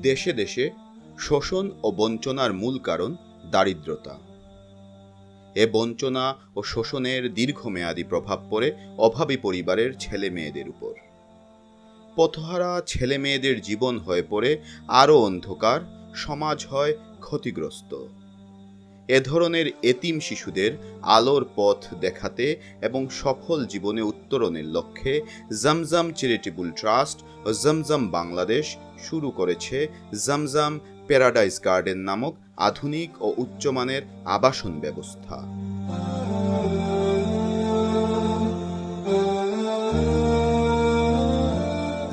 দেশে দেশে শোষণ ও বঞ্চনার মূল কারণ দারিদ্রতা। এ বঞ্চনা ও শোষণের দীর্ঘমেয়াদী প্রভাব পড়ে অভাবী পরিবারের ছেলে মেয়েদের উপর। পথহারা ছেলে মেয়েদের জীবন হয়ে পড়ে আরও অন্ধকার, সমাজ হয় ক্ষতিগ্রস্ত। এ ধরনের এতিম শিশুদের আলোর পথ দেখাতে এবং সফল জীবনে উত্তরণের লক্ষ্যে জমজম চ্যারিটেবল ট্রাস্ট ও জমজম বাংলাদেশ শুরু করেছে জমজম প্যারাডাইস গার্ডেন নামক আধুনিক ও উচ্চমানের আবাসন ব্যবস্থা।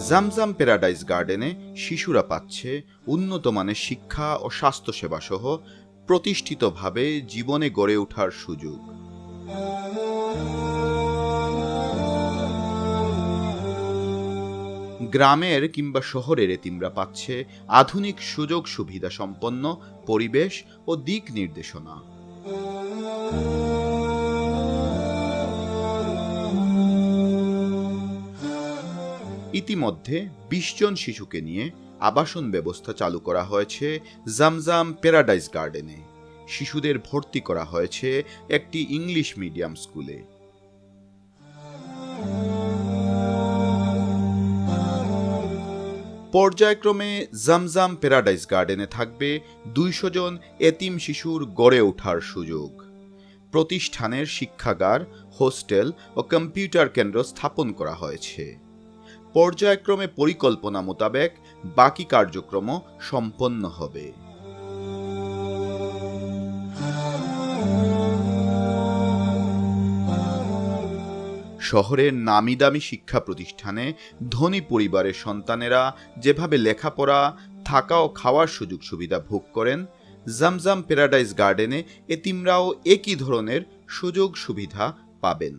জমজম প্যারাডাইস গার্ডেনে শিশুরা পাচ্ছে উন্নত মানের শিক্ষা ও স্বাস্থ্যসেবা সহ প্রতিষ্ঠিতভাবে জীবনে গড়ে ওঠার সুযোগ। গ্রামের কিংবা শহরের এতিমরা পাচ্ছে আধুনিক সুযোগ সুবিধা সম্পন্ন পরিবেশ ও দিক নির্দেশনা। ইতিমধ্যে ২০ জন শিশুকে নিয়ে আবাসন ব্যবস্থা চালু করা হয়েছে জমজম প্যারাডাইস গার্ডেনে। শিশুদের ভর্তি করা হয়েছে একটি ইংলিশ মিডিয়াম স্কুলে। পর্যায়ক্রমে জমজম প্যারাডাইস গার্ডেনে থাকবে ২০০ জন এতিম শিশুর গড়ে ওঠার সুযোগ। প্রতিষ্ঠানের শিক্ষাগার, হোস্টেল ও কম্পিউটার কেন্দ্র স্থাপন করা হয়েছে। পর্যায়ক্রমে পরিকল্পনা মোতাবেক বাকি কার্যক্রম সম্পন্ন হবে। শহরের নামি দামি শিক্ষা প্রতিষ্ঠানে ধনী পরিবারের সন্তানেরা যেভাবে লেখাপড়া, থাকা ও খাওয়ার সুযোগ সুবিধা ভোগ করেন, জমজম প্যারাডাইস গার্ডেনে এতিমরাও একই ধরনের সুযোগ সুবিধা পাবেন।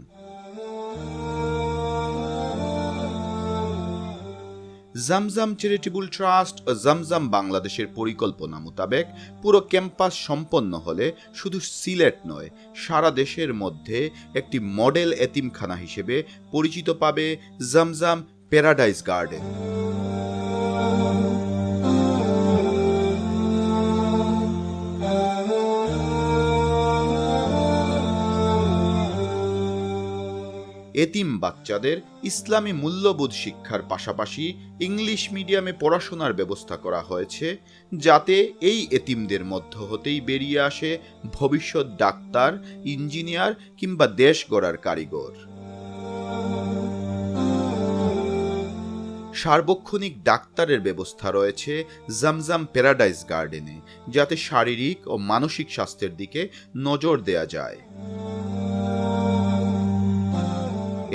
জমজম চ্যারিটেবল ট্রাস্ট ও জমজম বাংলাদেশের পরিকল্পনা মোতাবেক পুরো ক্যাম্পাস সম্পন্ন হলে শুধু সিলেট নয়, সারা দেশের মধ্যে একটি মডেল এতিমখানা হিসেবে পরিচিত পাবে জমজম প্যারাডাইস গার্ডেন। এতিম বাচ্চাদের ইসলামী মূল্যবোধ শিক্ষার পাশাপাশি ইংলিশ মিডিয়ামে পড়াশোনার ব্যবস্থা করা হয়েছে, যাতে এই এতিমদের মধ্য হতেই বেরিয়ে আসে ভবিষ্যৎ ডাক্তার, ইঞ্জিনিয়ার কিংবা দেশ গড়ার কারিগর। সার্বক্ষণিক ডাক্তারের ব্যবস্থা রয়েছে জমজম প্যারাডাইস গার্ডেনে, যাতে শারীরিক ও মানসিক স্বাস্থ্যের দিকে নজর দেয়া যায়।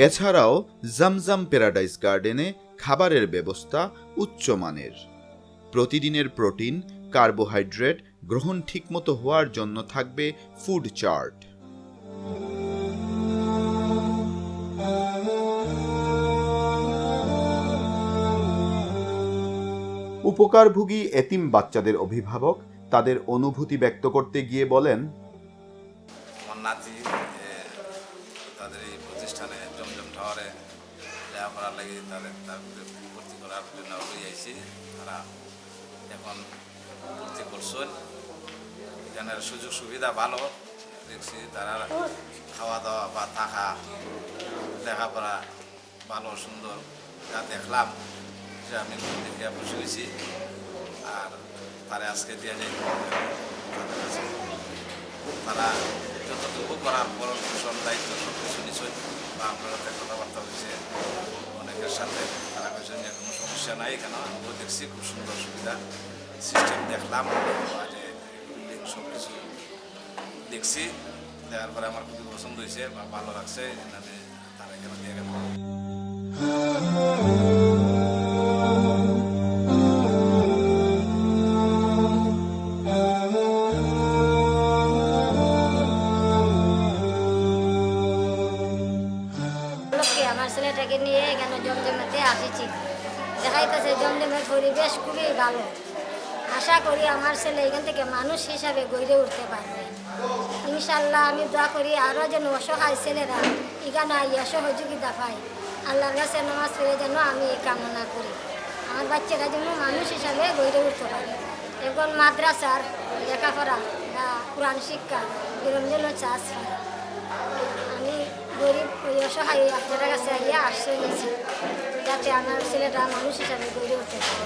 এছাড়াও জমজম প্যারাডাইস গার্ডেনে খাবারের ব্যবস্থা উচ্চমানের। প্রতিদিনের প্রোটিন, কার্বোহাইড্রেট গ্রহণ ঠিকমতো হওয়ার জন্য থাকবে ফুড চার্ট। উপকারভোগী এতিম বাচ্চাদের অভিভাবক তাদের অনুভূতি ব্যক্ত করতে গিয়ে বলেন, তাদের এই প্রতিষ্ঠানে জমজম টাওয়ারে লেখাপড়ার লাগে তাদের ভর্তি করার জন্য আইসি। তারা এখন ভর্তি করছেন, এখানের সুযোগ সুবিধা ভালো দেখছি। তারা খাওয়া দাওয়া বা থাকা, লেখাপড়া ভালো সুন্দর যা দেখলাম, যে আমি দেখে খুশি হয়েছি। আর তারা আজকে দিয়ে যাই তারা যতটুকু করার বরং ভীষণ দায়িত্ব সব কিছু নিশ্চয় বা আমরা কথাবার্তা হয়েছে অনেকের সাথে, তারা কিছু নিয়ে কোনো সমস্যা নাই। এখানে আমিও দেখছি খুব সুন্দর সুবিধা সিস্টেম দেখলাম, যে বিল্ডিং সব কিছু দেখছি। দেখার পরে আমার খুবই পছন্দ হয়েছে বা ভালো লাগছে। তারা এখানে দিয়ে গেল। আমার ছেলেটাকে নিয়ে এখানে জমজমেতে আসিছি। দেখাইতেছে জমজমের পরিবেশ খুবই ভালো। আশা করি আমার ছেলে এখান থেকে মানুষ হিসাবে গড়ে উঠতে পারবে ইনশাল্লাহ। আমি দোয়া করি আরও যেন অসহায় ছেলেরা এখানে আইয়া সহযোগিতা পায়। আল্লাহর কাছে নামাজ পড়ে যেন আমি এই কামনা করি আমার বাচ্চারা যেন মানুষ হিসাবে গড়ে উঠতে পারে। এখন মাদ্রাসার লেখাপড়া বা কোরআন শিক্ষা এরকম যেন চাষ হয়। আমি গরিব ওই অসহায় আপনার কাছে আইয়া আশ্রয় নিয়েছি যাতে আমার ছেলেটা মানুষ হিসাবে গড়ে উঠতে পারে।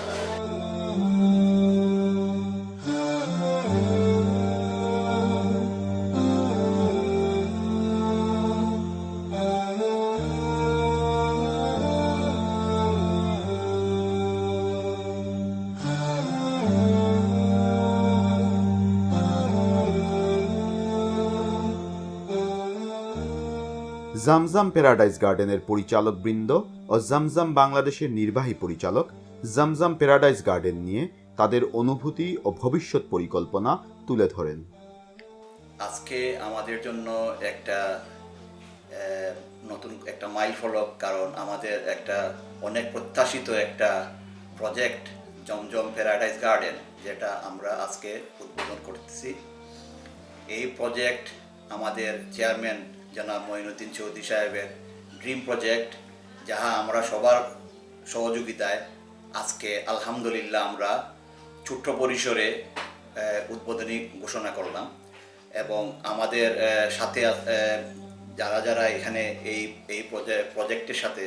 জামজাম প্যারাডাইস গার্ডেনের পরিচালক বৃন্দ ও জামজাম বাংলাদেশের নির্বাহী পরিচালক জামজাম প্যারাডাইস গার্ডেন নিয়ে তাদের অনুভূতি ও ভবিষ্যৎ পরিকল্পনা তুলে ধরেন। আজকে আমাদের জন্য একটা নতুন একটা মাইল ফলক, কারণ আমাদের একটা অনেক প্রত্যাশিত একটা প্রজেক্ট জমজম প্যারাডাইস গার্ডেন, যেটা আমরা আজকে উদ্বোধন করতেছি। এই প্রজেক্ট আমাদের চেয়ারম্যান জনাব মঈনুদ্দিন চৌধুরী সাহেবের ড্রিম প্রজেক্ট, যাহা আমরা সবার সহযোগিতায় আজকে আলহামদুলিল্লাহ আমরা ছোট্ট পরিসরে উদ্বোধনী ঘোষণা করলাম। এবং আমাদের সাথে যারা যারা এখানে এই প্রজেক্টের সাথে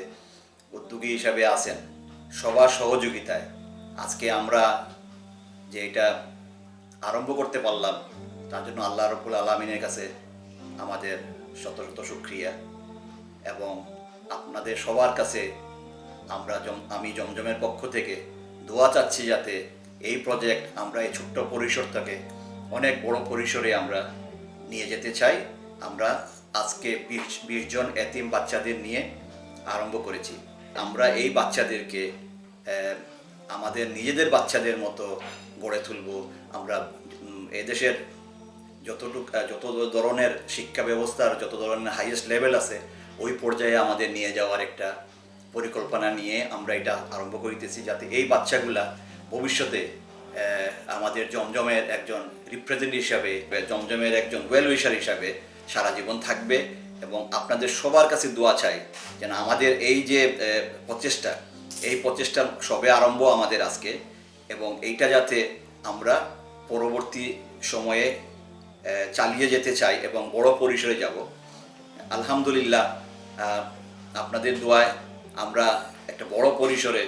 উদ্যোগী হিসাবে আছেন, সবার সহযোগিতায় আজকে আমরা যে এটা আরম্ভ করতে পারলাম, তার জন্য আল্লাহ রাব্বুল আলামিনের কাছে আমাদের শত শত শুকরিয়া। এবং আপনাদের সবার কাছে আমি জমজমের পক্ষ থেকে দোয়া চাচ্ছি যাতে এই প্রজেক্ট আমরা এই ছোট্ট পরিসরটাকে অনেক বড় পরিসরে আমরা নিয়ে যেতে চাই। আমরা আজকে 20 জন এতিম বাচ্চাদের নিয়ে আরম্ভ করেছি। আমরা এই বাচ্চাদেরকে আমাদের নিজেদের বাচ্চাদের মতো গড়ে তুলব। আমরা এদেশের যত ধরনের শিক্ষা ব্যবস্থার যত ধরনের হাইয়েস্ট লেভেল আছে, ওই পর্যায়ে আমাদের নিয়ে যাওয়ার একটা পরিকল্পনা নিয়ে আমরা এটা আরম্ভ করিতেছি, যাতে এই বাচ্চাগুলা ভবিষ্যতে আমাদের জমজমের একজন রিপ্রেজেন্টেটিভ হিসাবে, জমজমের একজন ওয়েল উইশার হিসাবে সারা জীবন থাকবে। এবং আপনাদের সবার কাছে দোয়া চাই যেন আমাদের এই যে প্রচেষ্টা সবে আরম্ভ আমাদের আজকে, এবং এইটা যাতে আমরা পরবর্তী সময়ে চালিয়ে যেতে চাই এবং বড় পরিসরে যাব। আলহামদুলিল্লাহ আপনাদের দোয়ায় আমরা একটা বড় পরিসরে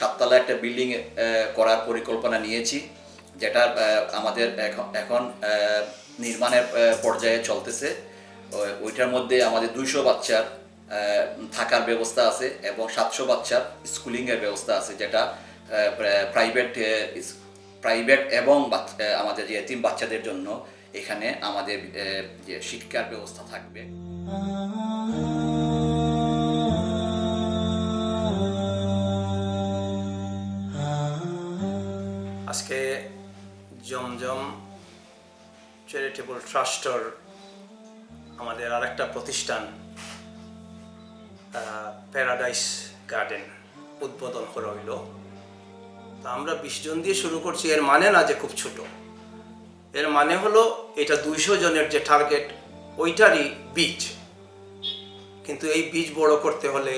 7 তলা একটা বিল্ডিং করার পরিকল্পনা নিয়েছি, যেটা আমাদের এখন নির্মাণের পর্যায়ে চলতেছে। ওইটার মধ্যে আমাদের 200 বাচ্চার থাকার ব্যবস্থা আছে এবং 700 বাচ্চার স্কুলিংয়ের ব্যবস্থা আছে, যেটা প্রাইভেট এবং আমাদের যে এতিম বাচ্চাদের জন্য এখানে আমাদের যে শিক্ষার ব্যবস্থা থাকবে। আজকে জমজম চ্যারিটেবল ট্রাস্টর আমাদের আরেকটা প্রতিষ্ঠান প্যারাডাইস গার্ডেন উদ্বোধন করা হইল। তো আমরা 20 জন দিয়ে শুরু করছি। এর মানে না যে খুব ছোট, এর মানে হলো এটা 200 জনের যে টার্গেট ওইটারই বীজ। কিন্তু এই বীজ বড় করতে হলে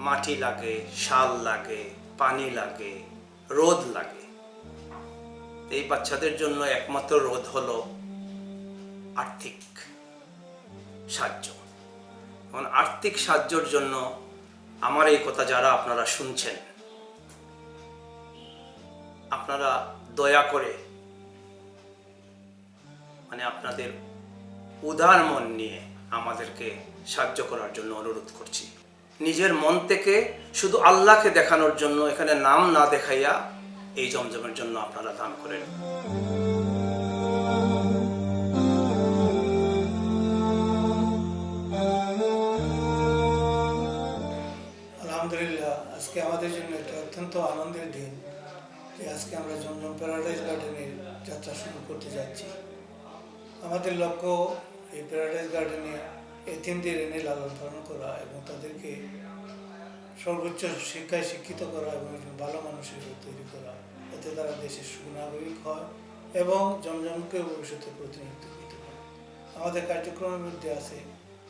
মাটি লাগে, শাল লাগে, পানি লাগে, রোদ লাগে। এই বাচ্চাদের জন্য একমাত্র রোদ হলো আর্থিক সাহায্য। এখন আর্থিক সাহায্যের জন্য আমার এই কথা যারা আপনারা শুনছেন, আপনারা দয়া করে আপনাদের উদার মন নিয়ে আমাদেরকে সাহায্য করার জন্য অনুরোধ করছি। নিজের মন থেকে শুধু আল্লাহকে দেখানোর জন্য, এখানে নাম না দেখাইয়া এই জমজমের জন্য আপনারা দান করেন। আলহামদুলিল্লাহ, আজকে আমাদের জন্য একটা অত্যন্ত আনন্দের দিন যে আজকে আমরা জমজম প্যারাডাইস গার্ডেনের যাত্রা শুরু করতে যাচ্ছি। আমাদের লক্ষ্য এই প্যারাডাইস গার্ডেনে এতিমদের এনে লালন পালন করা এবং তাদেরকে সর্বোচ্চ শিক্ষায় শিক্ষিত করা এবং একজন ভালো মানুষের রূপ তৈরি করা, এতে তারা দেশের সুনাগরিক হয় এবং জমজমকে ভবিষ্যতে প্রতিনিধিত্ব করতে পারে। আমাদের কার্যক্রমের মধ্যে আছে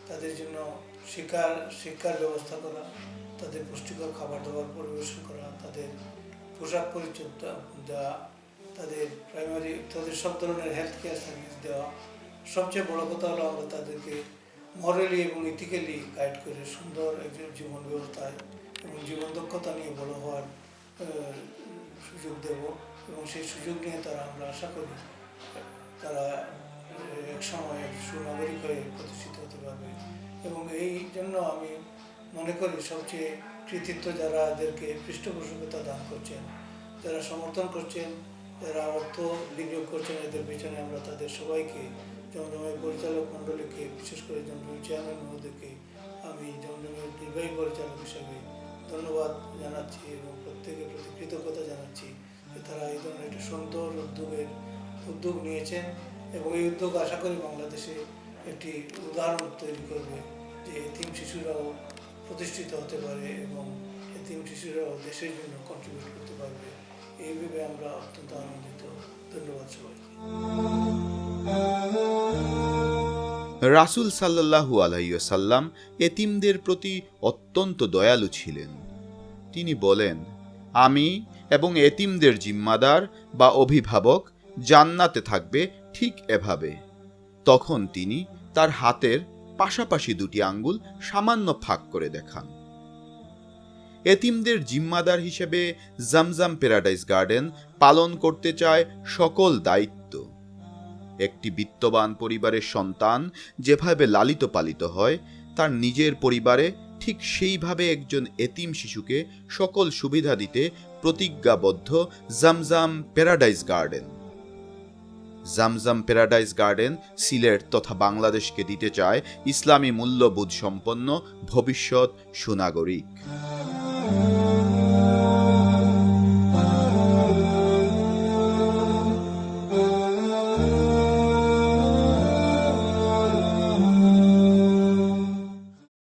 তাদের জন্য শিক্ষার ব্যবস্থা করা, তাদের পুষ্টিকর খাবার দাবার পরিবেশন করা, তাদের পোশাক পরিচ্ছদ দেওয়া, তাদের সব ধরনের হেলথ কেয়ার সার্ভিস দেওয়া। সবচেয়ে বড় কথা হলো আমরা তাদেরকে মরালি এবং ইথিক্যালি গাইড করে সুন্দর একজন জীবন ব্যবস্থায় এবং জীবন দক্ষতা নিয়ে বড় হওয়ার সুযোগ দেব এবং সেই সুযোগ নিয়ে আমরা আশা করি তারা এক সময় সুনাগরিক হয়ে প্রতিষ্ঠিত হতে পারবে। এবং এই জন্য আমি মনে করি সবচেয়ে কৃতিত্ব যারা এদেরকে পৃষ্ঠপোষকতা দান করছেন, যারা সমর্থন করছেন, যারা অর্থ বিনিয়োগ করছেন, এদের পিছনে আমরা তাদের সবাইকে, জমজমের পরিচালক মণ্ডলীকে, বিশেষ করে জমজমের চেয়ারম্যান মহোদয়কে আমি জমজমের নির্বাহী পরিচালক হিসেবে ধন্যবাদ জানাচ্ছি এবং প্রত্যেকের প্রতি কৃতজ্ঞতা জানাচ্ছি যে তারা এই ধরনের একটা সুন্দর উদ্যোগ নিয়েছেন এবং এই উদ্যোগ আশা করি বাংলাদেশে একটি উদাহরণ তৈরি করবে যে এতিম শিশুরাও প্রতিষ্ঠিত হতে পারে এবং এতিম শিশুরাও দেশের জন্য কন্ট্রিবিউট করতে পারবে। এই ভেবে আমরা অত্যন্ত আনন্দিত। ধন্যবাদ সবাইকে। রাসূল সাল্লাল্লাহু আলাইহি ওয়াসাল্লাম এতিমদের প্রতি অত্যন্ত দয়ালু ছিলেন। তিনি বলেন, আমি এবং এতিমদের জিম্মাদার বা অভিভাবক জান্নাতে থাকবে ঠিক এভাবে। তখন তিনি তার হাতের পাশাপাশি দুটি আঙ্গুল সামান্য ফাঁক করে দেখান। এতিমদের জিম্মাদার হিসেবে জমজম প্যারাডাইস গার্ডেন পালন করতে চায় সকল দায়িত্ব। একটি বিত্তবান পরিবারের সন্তান যেভাবে লালিত পালিত হয়, তার নিজের পরিবারে ঠিক সেইভাবে একজন এতিম শিশুকে সকল সুবিধা দিতে প্রতিজ্ঞাবদ্ধ জমজম প্যারাডাইস গার্ডেন। জমজম প্যারাডাইস গার্ডেন সিলেট তথা বাংলাদেশকে দিতে চায় ইসলামী মূল্যবোধ সম্পন্ন ভবিষ্যৎ সুনাগরিক।